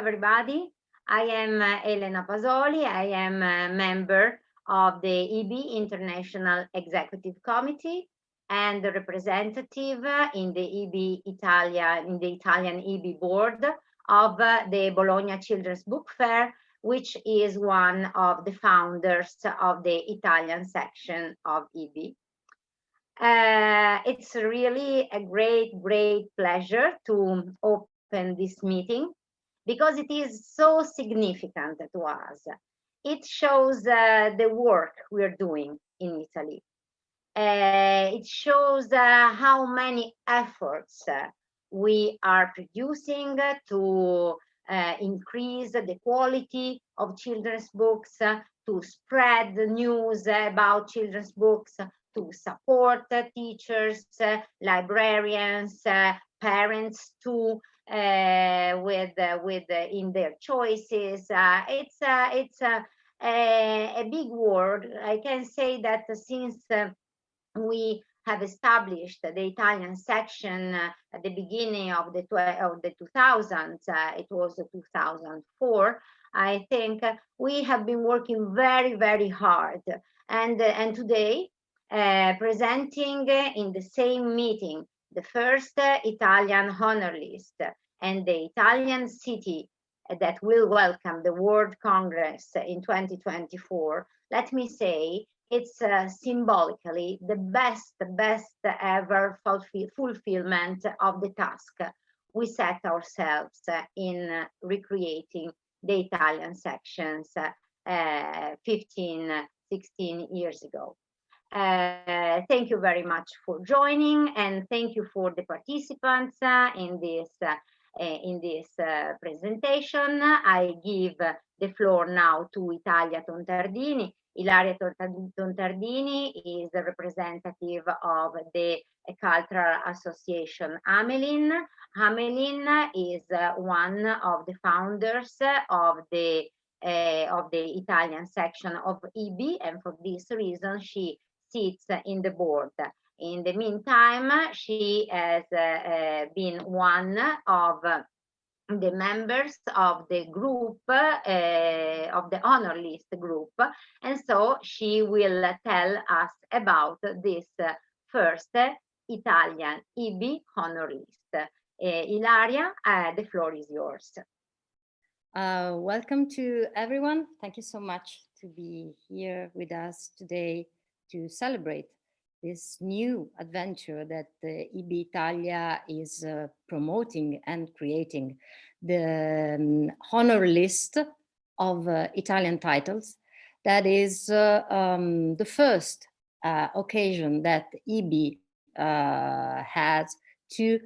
everybody. I am Elena Pasoli. I am a member of the IBBY International Executive Committee and the representative in the IBBY Italia, in the Italian IBBY board of the Bologna Children's Book Fair, which is one of the founders of the Italian section of IBBY. It's really a great pleasure to open this meeting because it is so significant to us. It shows the work we're doing in Italy. It shows how many efforts we are producing to increase the quality of children's books, to spread the news about children's books, to support teachers, librarians, parents too, in their choices. It's a big word. I can say that since we have established the Italian section at the beginning of the 2000s, it was 2004. I think we have been working very hard, and today presenting in the same meeting the first Italian honor list and the Italian city that will welcome the World Congress in 2024. Let me say it's symbolically the best ever fulfillment of the task we set ourselves in recreating the Italian sections 15, 16 years ago. Thank you very much for joining, and thank you for the participants in this presentation. I give the floor now to Italia Tontardini. Ilaria Tontardini is the representative of the Cultural Association Hamelin. Hamelin is one of the founders of the Italian section of IBBY, and for this reason she sits in the board. In the meantime, she has been one of the members of the group, of the honor list group, and so she will tell us about this first Italian IBBY honor list. Ilaria, the floor is yours. Welcome to everyone. Thank you so much to be here with us today to celebrate this new adventure that IBBY Italia is promoting and creating, the honor list of Italian titles. That is the first occasion that IBBY has to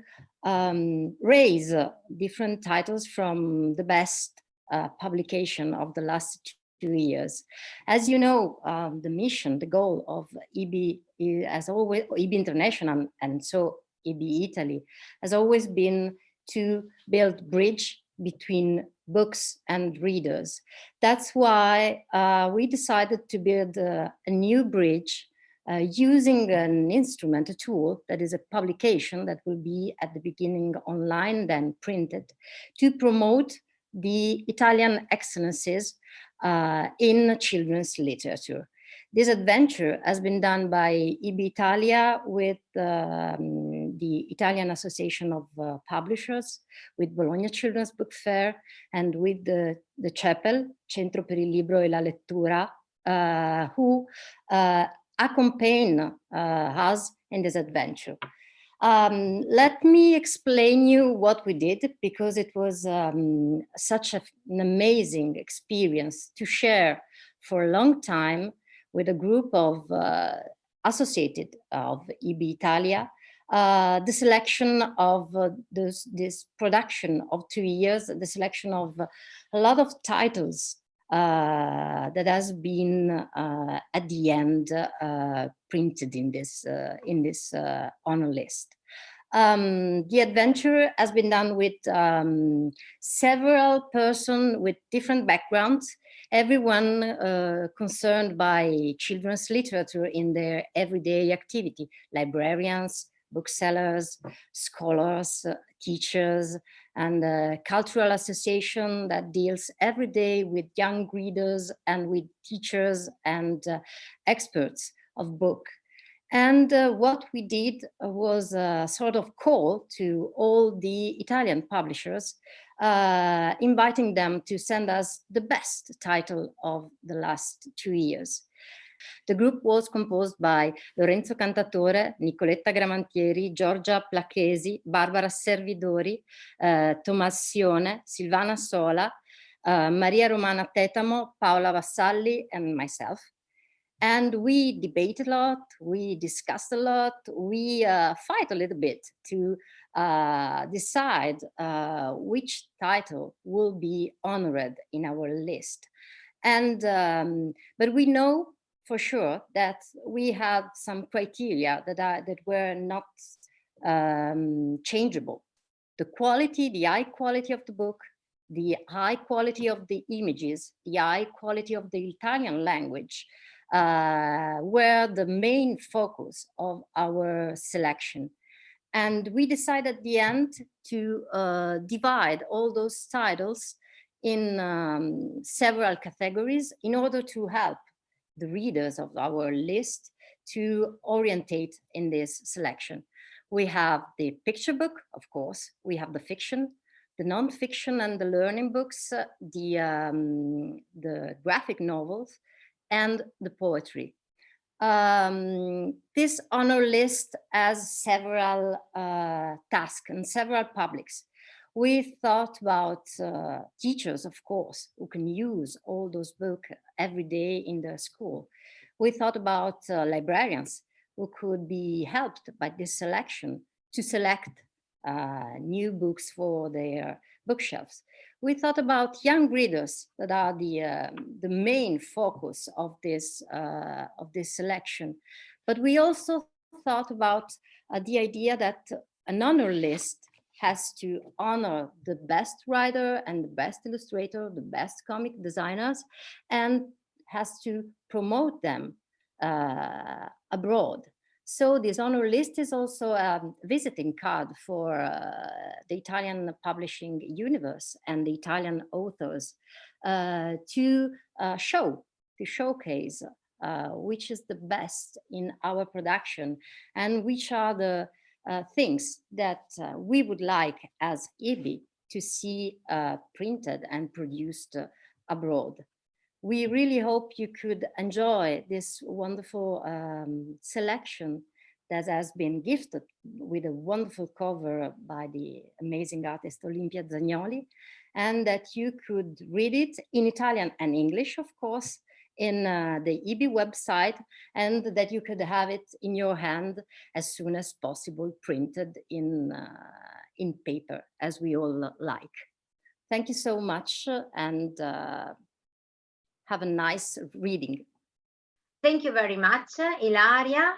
raise different titles from the best publication of the last 2 years. As you know, the mission, the goal of IBBY as always, IBBY International, and so IBBY Italy, has always been to build bridge between books and readers. That's why we decided to build a new bridge using an instrument, a tool that is a publication that will be at the beginning online, then printed, to promote the Italian excellences in children's literature. This adventure has been done by IBBY Italia with the Italian Association of Publishers, with Bologna Children's Book Fair, and with the CEPL, Centro per il Libro e la Lettura, who accompany us in this adventure. Let me explain you what we did, because it was such an amazing experience to share for a long time with a group of associated of IBBY Italia, the selection of this production of 2 years, the selection of a lot of titles that has been at the end printed in this honor list. The adventure has been done with several persons with different backgrounds, everyone concerned by children's literature in their everyday activity: librarians, booksellers, scholars, teachers, and a cultural association that deals every day with young readers and with teachers and experts of book. And what we did was a sort of call to all the Italian publishers, inviting them to send us the best title of the last 2 years. The group was composed by Lorenzo Cantatore, Nicoletta Gramantieri, Giorgia Placchesi, Barbara Servidori, Tommassione, Silvana Sola, Maria Romana Tetamo, Paola Vassalli, and myself. And we debate a lot, we discussed a lot, we fight a little bit to decide which title will be honored in our list. And but we know for sure that we had some criteria that were not changeable. The quality, the high quality of the book, the high quality of the images, the high quality of the Italian language were the main focus of our selection. And we decided at the end to divide all those titles in several categories in order to help the readers of our list to orientate in this selection. We have the picture book, of course, we have the fiction, the non-fiction and the learning books, the graphic novels, and the poetry. This honor list has several tasks and several publics. We thought about teachers, of course, who can use all those books every day in their school. We thought about librarians who could be helped by this selection to select new books for their bookshelves. We thought about young readers that are the main focus of this selection. But we also thought about the idea that an honor list has to honor the best writer and the best illustrator, the best comic designers, and has to promote them abroad. So this honor list is also a visiting card for the Italian publishing universe and the Italian authors to showcase which is the best in our production and which are the things that we would like as IBBY to see printed and produced abroad. We really hope you could enjoy this wonderful selection that has been gifted with a wonderful cover by the amazing artist Olimpia Zagnoli, and that you could read it in Italian and English, of course, in the IBBY website, and that you could have it in your hand as soon as possible, printed in paper, as we all like. Thank you so much, and have a nice reading. Thank you very much, Ilaria.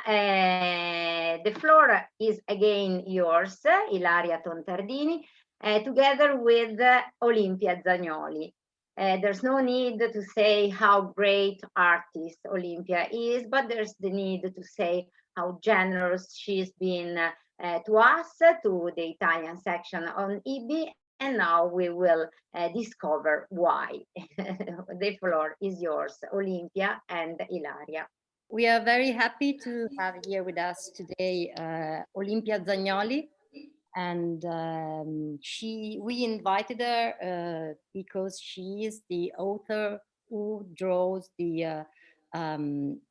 The floor is again yours, Ilaria Tontardini, together with Olimpia Zagnoli. There's no need to say how great artist Olimpia is, but there's the need to say how generous she's been to us, to the Italian section on IBBY, and now we will discover why. The floor is yours, Olimpia and Ilaria. We are very happy to have here with us today Olimpia Zagnoli, and we invited her because she is the author who draws the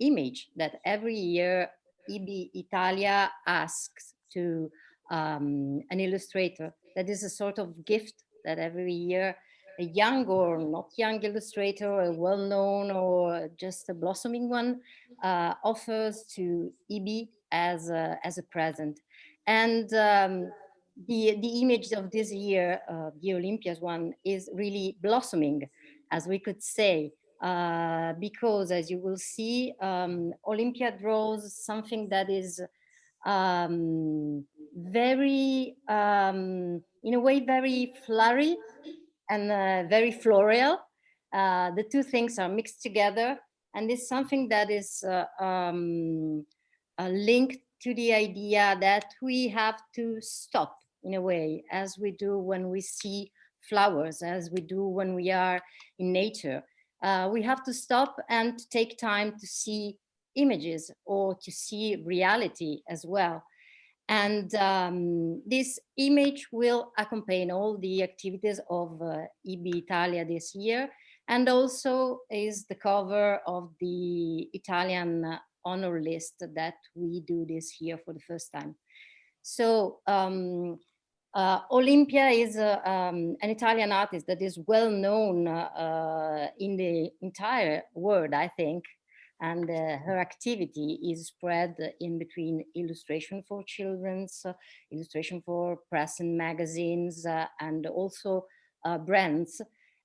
image that every year IBBY Italia asks to an illustrator. That is a sort of gift that every year a young or not young illustrator, a well-known or just a blossoming one, offers to IBBY as a present. And the image of this year, the Olympia's one, is really blossoming, as we could say, because as you will see, Olimpia draws something that is very, in a way, very flurry and very floral. The two things are mixed together, and it's something that is linked to the idea that we have to stop in a way, as we do when we see flowers, as we do when we are in nature. We have to stop and take time to see images or to see reality as well. And this image will accompany all the activities of IBBY Italia this year, and also is the cover of the Italian honor list that we do this year for the first time. So Olympia is an Italian artist that is well known in the entire world, I think. And her activity is spread in between illustration for children's, illustration for press and magazines, and also brands.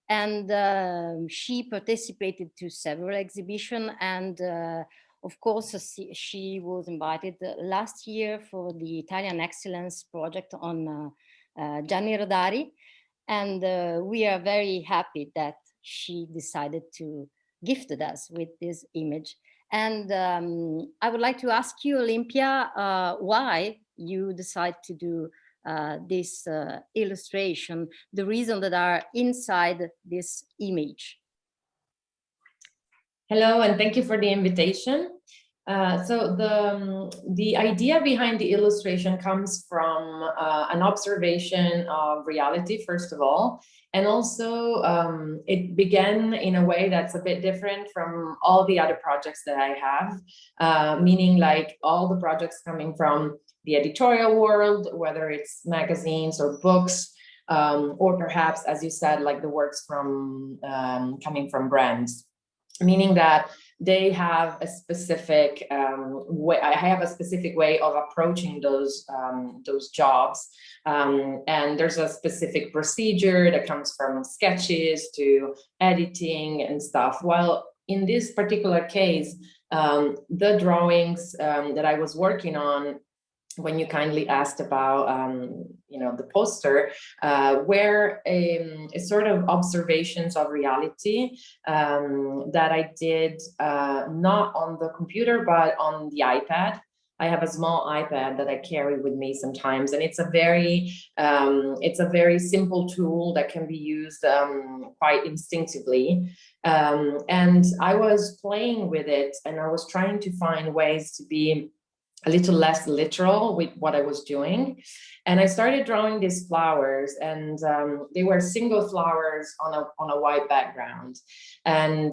And she participated to several exhibitions, and of course, she was invited last year for the Italian Excellence Project on Gianni Rodari. And we are very happy that she decided to gift us with this image. And I would like to ask you, Olympia, why you decide to do this illustration, the reason that are inside this image. Hello, and thank you for the invitation. So the idea behind the illustration comes from an observation of reality, first of all, and also it began in a way that's a bit different from all the other projects that I have, meaning like all the projects coming from the editorial world, whether it's magazines or books, or perhaps, as you said, like the works from coming from brands. Meaning that they have a specific way. I have a specific way of approaching those jobs, and there's a specific procedure that comes from sketches to editing and stuff. While in this particular case, the drawings that I was working on, when you kindly asked about the poster, were a sort of observations of reality that I did not on the computer but on the iPad. I have a small iPad that I carry with me sometimes, and it's a very simple tool that can be used quite instinctively. And I was playing with it, and I was trying to find ways to be a little less literal with what I was doing. And I started drawing these flowers, and they were single flowers on a white background. And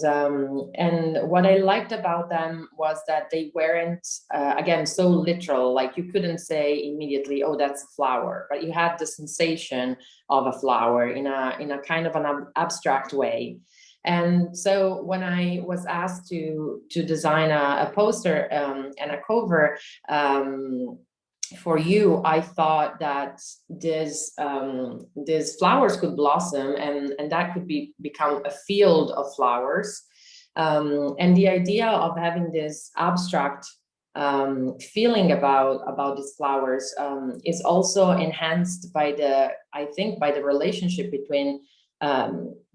what I liked about them was that they weren't, again, so literal, like you couldn't say immediately, oh, that's a flower, but you had the sensation of a flower in a kind of an abstract way. And so when I was asked to design a poster and a cover for you, I thought that these flowers could blossom, and that could become a field of flowers. And the idea of having this abstract feeling about these flowers is also enhanced by the relationship between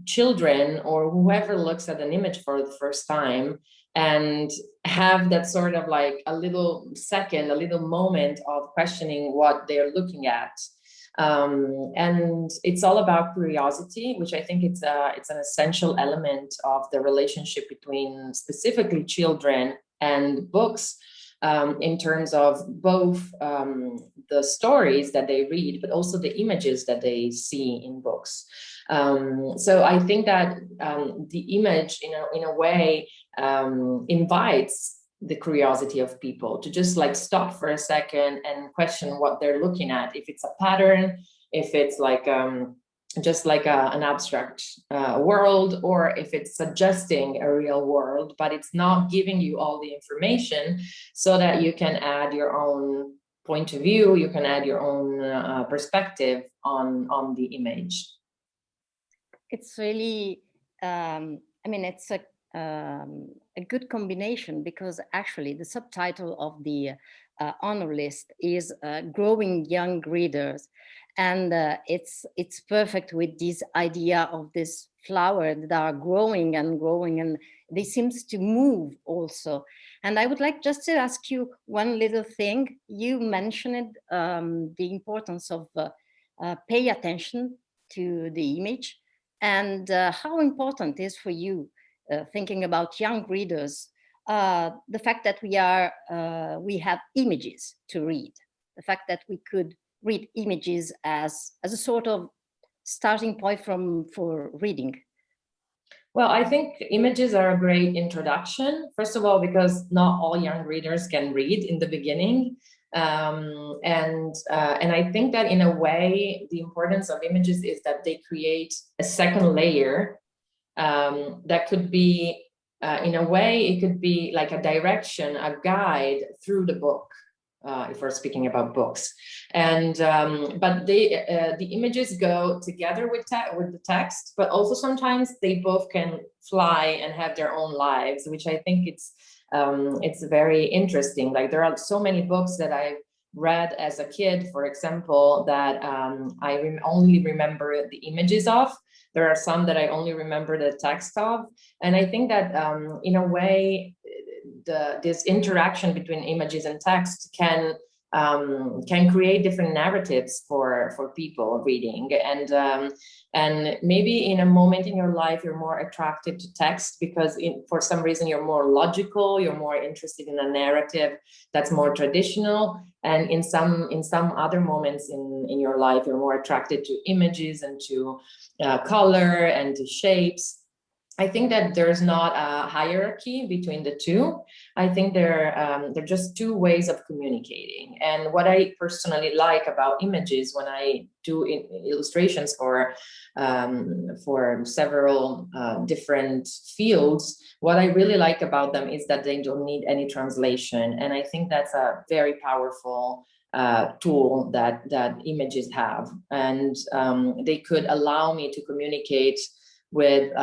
children or whoever looks at an image for the first time and have that sort of like a little moment of questioning what they're looking at. And it's all about curiosity, which I think it's an essential element of the relationship between specifically children and books, in terms of both the stories that they read, but also the images that they see in books. So I think that the image, in a way, invites the curiosity of people to just like stop for a second and question what they're looking at. If it's a pattern, if it's like just like an abstract world, or if it's suggesting a real world, but it's not giving you all the information so that you can add your own point of view, you can add your own perspective on the image. It's really, it's a good combination, because actually the subtitle of the honor list is Growing Young Readers. And it's perfect with this idea of this flower that are growing and growing, and they seems to move also. And I would like just to ask you one little thing. You mentioned the importance of pay attention to the image, and how important is for you, thinking about young readers, the fact that we have images to read, the fact that we could read images as a sort of starting point for reading. Well, I think images are a great introduction. First of all, because not all young readers can read in the beginning. And I think that in a way, the importance of images is that they create a second layer that could be, in a way, it could be like a direction, a guide through the book. If we're speaking about books, and but the images go together with the text, but also sometimes they both can fly and have their own lives, which I think it's very interesting. Like, there are so many books that I read as a kid, for example, that I only remember the images of. There are some that I only remember the text of, and I think that in a way, this interaction between images and text can create different narratives for people reading, and maybe in a moment in your life you're more attracted to text because for some reason you're more logical, you're more interested in a narrative that's more traditional, and in some other moments in your life you're more attracted to images and to color and to shapes. I think that there's not a hierarchy between the two. I think they're just two ways of communicating. And what I personally like about images when I do illustrations for several different fields, what I really like about them is that they don't need any translation. And I think that's a very powerful tool that images have. And they could allow me to communicate with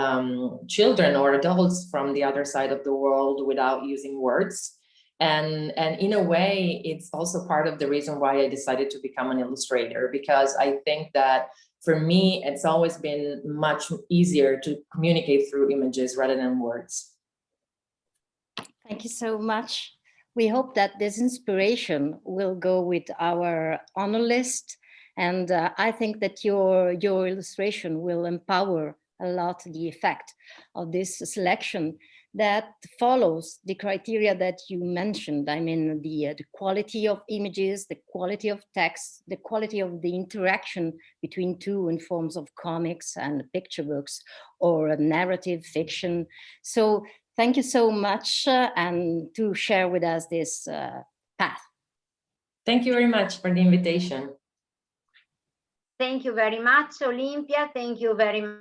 children or adults from the other side of the world without using words. And in a way, it's also part of the reason why I decided to become an illustrator, because I think that for me, it's always been much easier to communicate through images rather than words. Thank you so much. We hope that this inspiration will go with our honor list. And I think that your illustration will empower a lot the effect of this selection that follows the criteria that you mentioned. I mean, the quality of images, the quality of text, the quality of the interaction between two in forms of comics and picture books or narrative fiction. So thank you so much and to share with us this path. Thank you very much for the invitation. Thank you very much, Olympia. Thank you very much.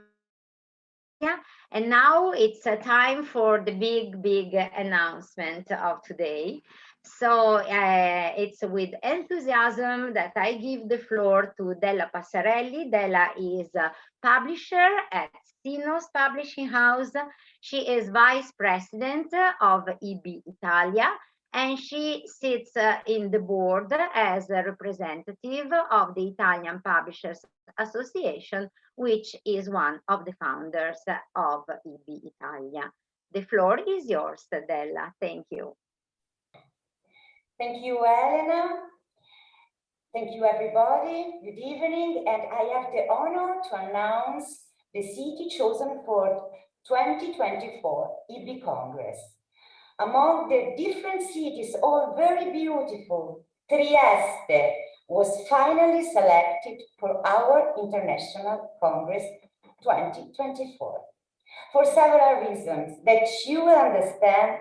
And now it's time for the big announcement of today. So it's with enthusiasm that I give the floor to Della Passarelli. Della is a publisher at Sinos Publishing House. She is vice president of IBBY Italia, and she sits in the board as a representative of the Italian Publishers Association, which is one of the founders of IBBY Italia. The floor is yours, Della. Thank you. Thank you, Elena. Thank you, everybody. Good evening. And I have the honor to announce the city chosen for 2024 IBBY Congress. Among the different cities, all very beautiful, Trieste was finally selected for our International Congress 2024 for several reasons that you will understand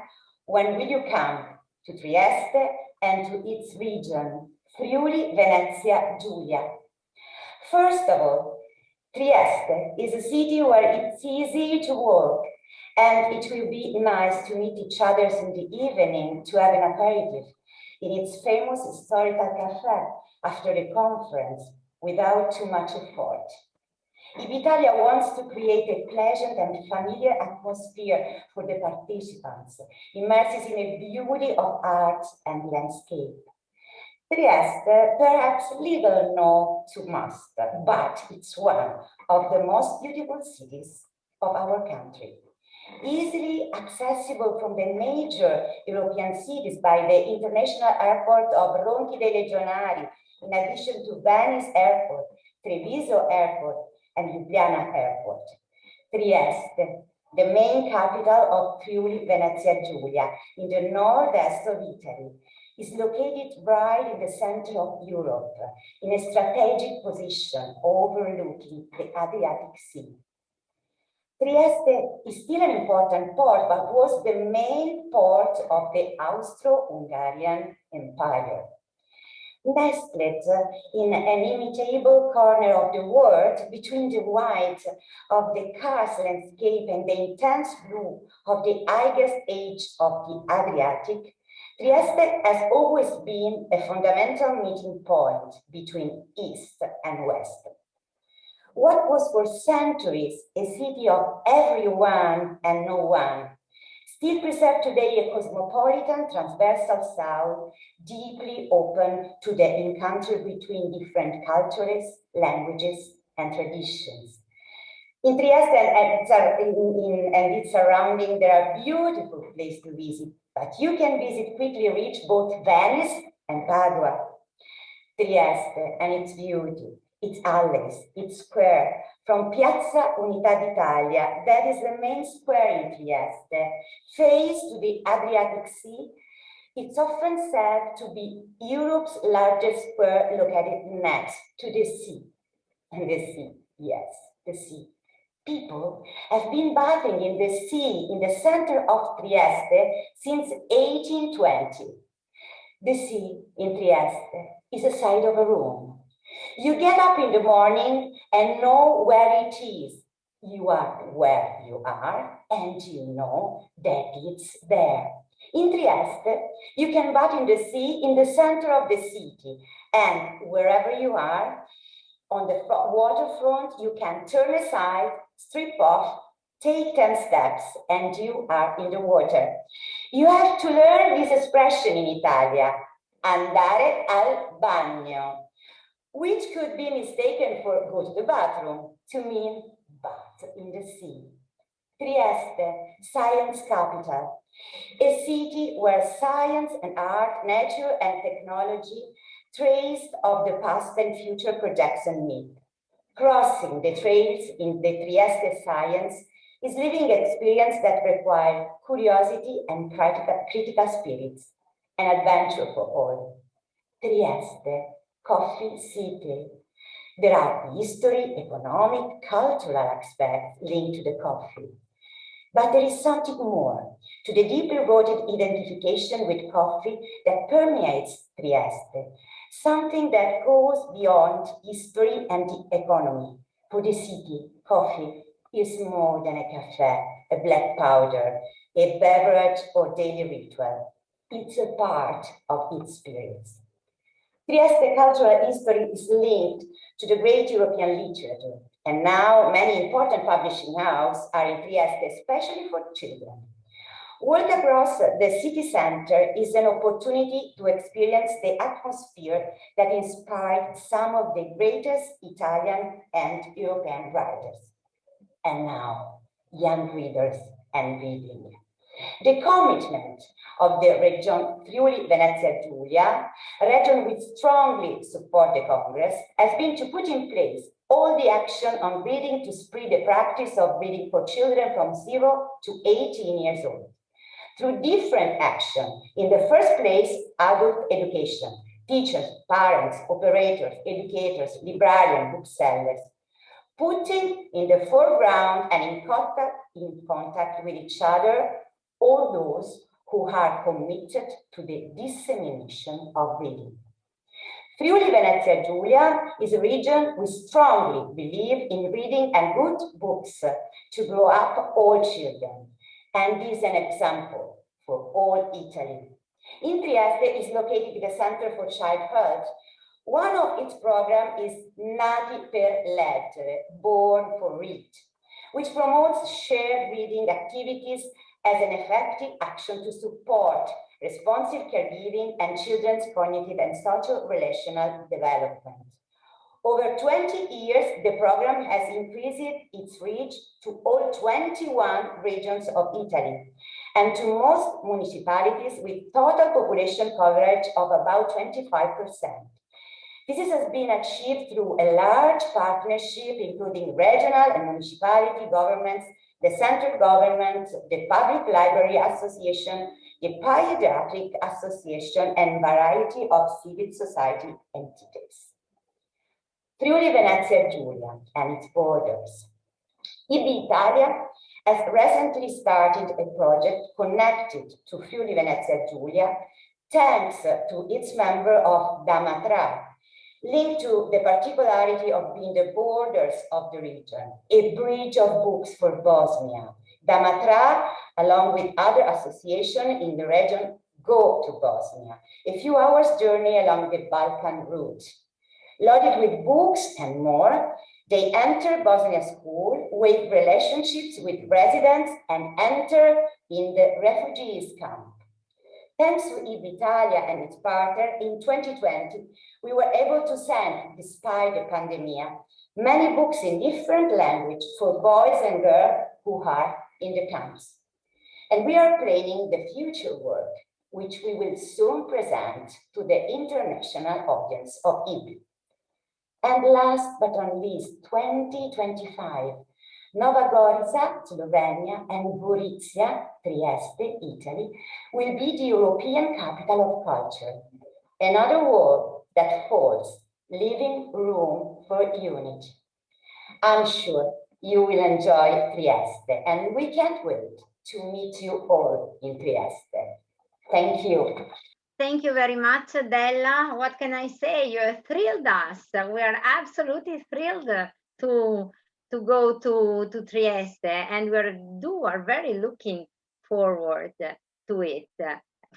when will you come to Trieste and to its region, Friuli, Venezia, Giulia. First of all, Trieste is a city where it's easy to walk, and it will be nice to meet each other in the evening to have an aperitif in its famous historical cafe after the conference without too much effort. IBBY Italia wants to create a pleasant and familiar atmosphere for the participants, immersed in a beauty of art and landscape. Trieste, perhaps little known to most, but it's one of the most beautiful cities of our country. Easily accessible from the major European cities by the international airport of Ronchi dei Legionari, in addition to Venice Airport, Treviso Airport, and Ljubljana Airport. Trieste, the main capital of Friuli Venezia Giulia, in the northeast of Italy, is located right in the center of Europe, in a strategic position overlooking the Adriatic Sea. Trieste is still an important port, but was the main port of the Austro-Hungarian Empire. Nestled in an inimitable corner of the world, between the white of the karst landscape and the intense blue of the highest age of the Adriatic, Trieste has always been a fundamental meeting point between East and West. What was for centuries a city of everyone and no one, still preserved today a cosmopolitan transversal south, deeply open to the encounter between different cultures, languages, and traditions. In Trieste and its surrounding, there are beautiful places to visit, but you can quickly reach both Venice and Padua. Trieste and its beauty, its alleys, its square, from Piazza Unità d'Italia, that is the main square in Trieste, face to the Adriatic Sea. It's often said to be Europe's largest square located next to the sea. And the sea, yes, the sea. People have been bathing in the sea in the center of Trieste since 1820. The sea in Trieste is the size of a room. You get up in the morning and know where it is. You are where you are and you know that it's there. In Trieste, you can bath in the sea in the center of the city, and wherever you are, on the waterfront, you can turn aside, strip off, take 10 steps, and you are in the water. You have to learn this expression in Italia, andare al bagno, which could be mistaken for go to the bathroom, to mean bath in the sea. Trieste, science capital, a city where science and art, nature and technology traced of the past and future projects and meet. Crossing the trails in the Trieste science is living experience that require curiosity and critical spirits, an adventure for all. Trieste, coffee city. There are history, economic, cultural aspects linked to the coffee. But there is something more, to the deeply rooted identification with coffee that permeates Trieste, something that goes beyond history and the economy. For the city, coffee is more than a café, a black powder, a beverage or daily ritual. It's a part of its spirits. Trieste cultural history is linked to the great European literature, and now many important publishing houses are in Trieste, especially for children. Walk across the city center is an opportunity to experience the atmosphere that inspired some of the greatest Italian and European writers. And now, young readers and reading. The commitment of the region Friuli Venezia Giulia, a region which strongly support the Congress, has been to put in place all the action on reading to spread the practice of reading for children from 0 to 18 years old. Through different action, in the first place, adult education, teachers, parents, operators, educators, librarians, booksellers, putting in the foreground and in contact with each other all those who are committed to the dissemination of reading. Friuli Venezia Giulia is a region we strongly believe in reading and good books to grow up all children, and is an example for all Italy. In Trieste is located the Center for Child Health, One of its programs is Nati per Leggere, Born for Read, which promotes shared reading activities as an effective action to support responsive caregiving and children's cognitive and social relational development. Over 20 years, the program has increased its reach to all 21 regions of Italy and to most municipalities with total population coverage of about 25%. This has been achieved through a large partnership, including regional and municipality governments, the central government, the Public Library Association, the Pediatric Association, and variety of civil society entities. Friuli Venezia Giulia and its borders. IBBY Italia has recently started a project connected to Friuli Venezia Giulia, thanks to its member of Damatra, linked to the particularity of being the borders of the region, a bridge of books for Bosnia. Damatra, along with other associations in the region, go to Bosnia, a few hours journey along the Balkan route. Loaded with books and more, they enter Bosnia school with relationships with residents and enter in the refugees camp. Thanks to IBBY Italia and its partner, in 2020, we were able to send, despite the pandemic, many books in different languages for boys and girls who are in the camps. And we are planning the future work, which we will soon present to the international audience of IBBY. And last but not least, 2025, Nova Gorica, Slovenia, and Gorizia, Trieste, Italy, will be the European capital of culture. Another word that holds living room for unity. I'm sure you will enjoy Trieste, and we can't wait to meet you all in Trieste. Thank you. Thank you very much, Della. What can I say? You thrilled us. We are absolutely thrilled to go to Trieste, and we are very looking forward to it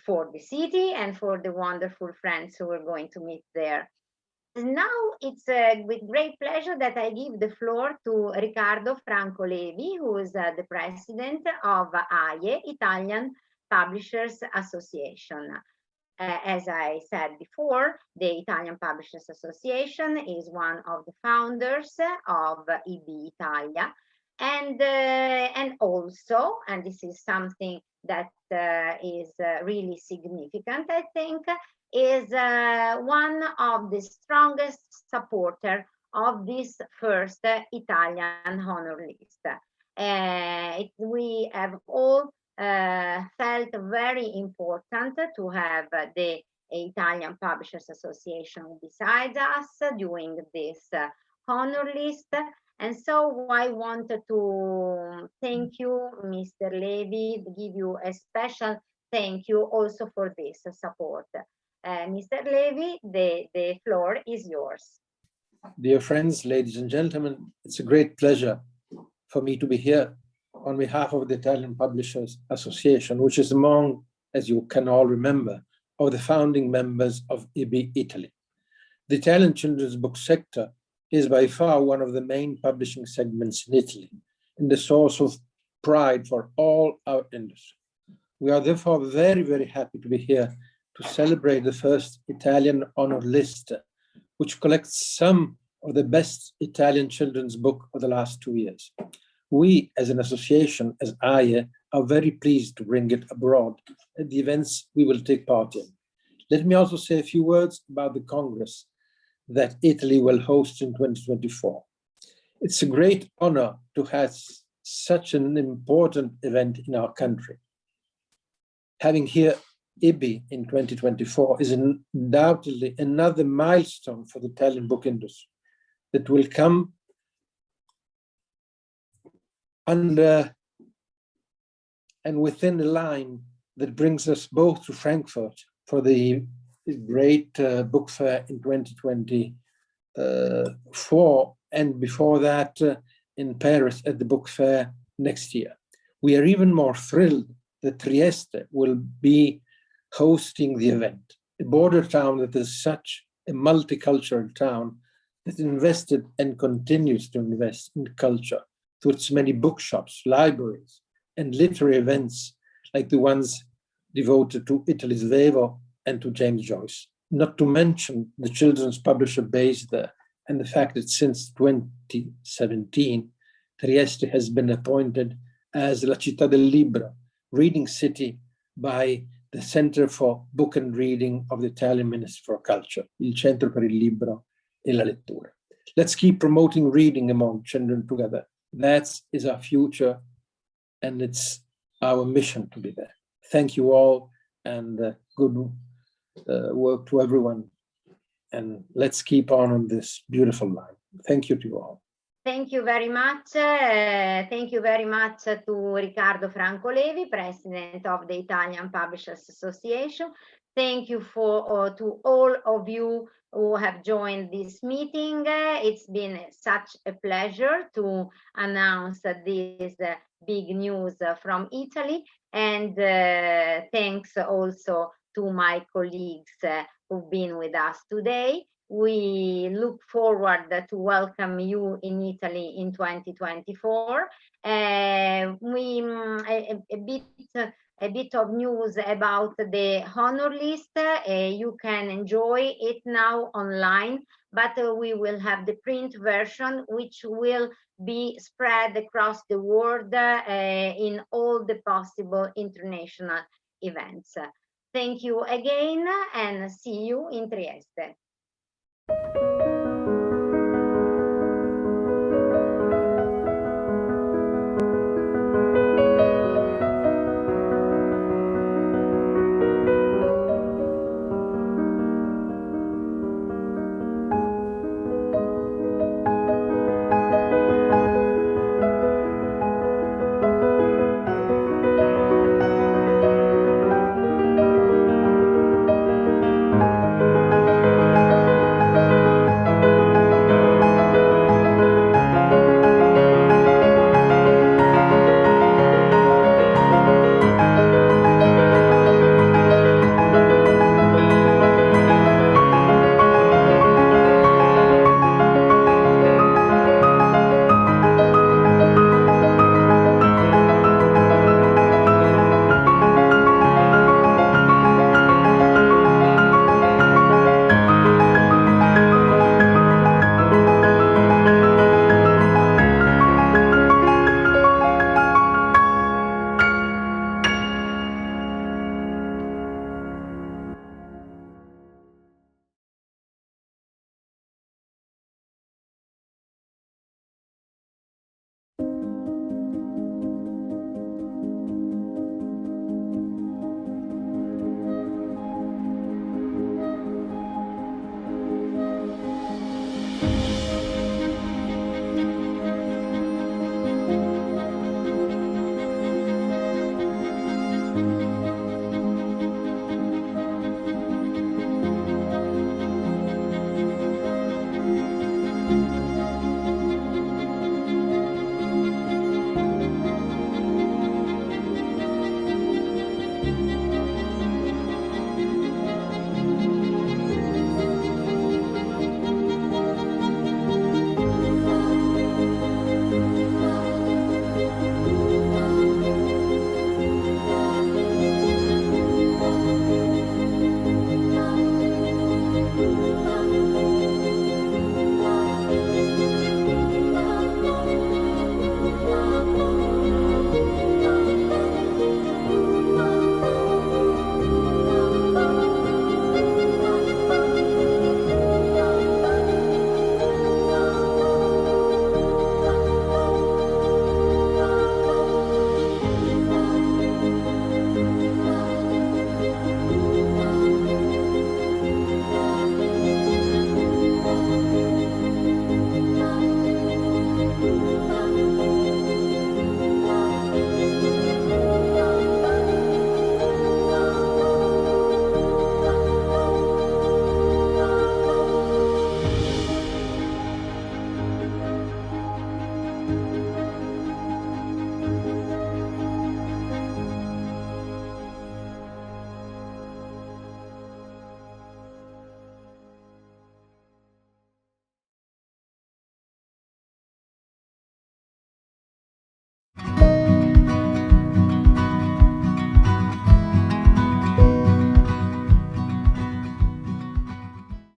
for the city and for the wonderful friends who we're going to meet there. Now it's with great pleasure that I give the floor to Riccardo Franco Levi, who is the president of IBBY, Italian Publishers Association. As I said before, the Italian Publishers Association is one of the founders of IBBY Italia, and also, and this is something that is really significant, I think, is one of the strongest supporter of this first Italian honor list. We have all felt very important to have the Italian Publishers Association beside us during this honor list. And so I wanted to thank you, Mr. Levi, give you a special thank you also for this support. Mr. Levi, the floor is yours. Dear friends, ladies and gentlemen, it's a great pleasure for me to be here on behalf of the Italian Publishers Association, which is among, as you can all remember, of the founding members of IBBY Italy. The Italian children's book sector is by far one of the main publishing segments in Italy and the source of pride for all our industry. We are therefore very, very happy to be here to celebrate the first Italian honor list, which collects some of the best Italian children's book of the last 2 years. We, as an association, as IBBY, are very pleased to bring it abroad at the events we will take part in. Let me also say a few words about the Congress that Italy will host in 2024. It's a great honor to have such an important event in our country. Having here IBBY in 2024 is undoubtedly another milestone for the Italian book industry that will come under and within a line that brings us both to Frankfurt for the great book fair in 2024, and before that in Paris at the book fair next year. We are even more thrilled that Trieste will be hosting the event, a border town that has such a multicultural town that invested and continues to invest in culture through its many bookshops, libraries, and literary events like the ones devoted to Italy's Vevo and to James Joyce. Not to mention the children's publisher based there and the fact that since 2017, Trieste has been appointed as La Città del Libro, reading city by the Center for Book and Reading of the Italian Ministry for Culture, il Centro per il Libro e la Lettura. Let's keep promoting reading among children together. That is our future, and it's our mission to be there. Thank you all, and good work to everyone. And let's keep on this beautiful line. Thank you to you all. Thank you very much. Thank you very much to Riccardo Franco Levi, President of the Italian Publishers Association. Thank you to all of you who have joined this meeting. It's been such a pleasure to announce this big news from Italy. And thanks also to my colleagues who've been with us today. We look forward to welcome you in Italy in 2024. A bit of news about the honor list. You can enjoy it now online, but we will have the print version, which will be spread across the world in all the possible international events. Thank you again, and see you in Trieste.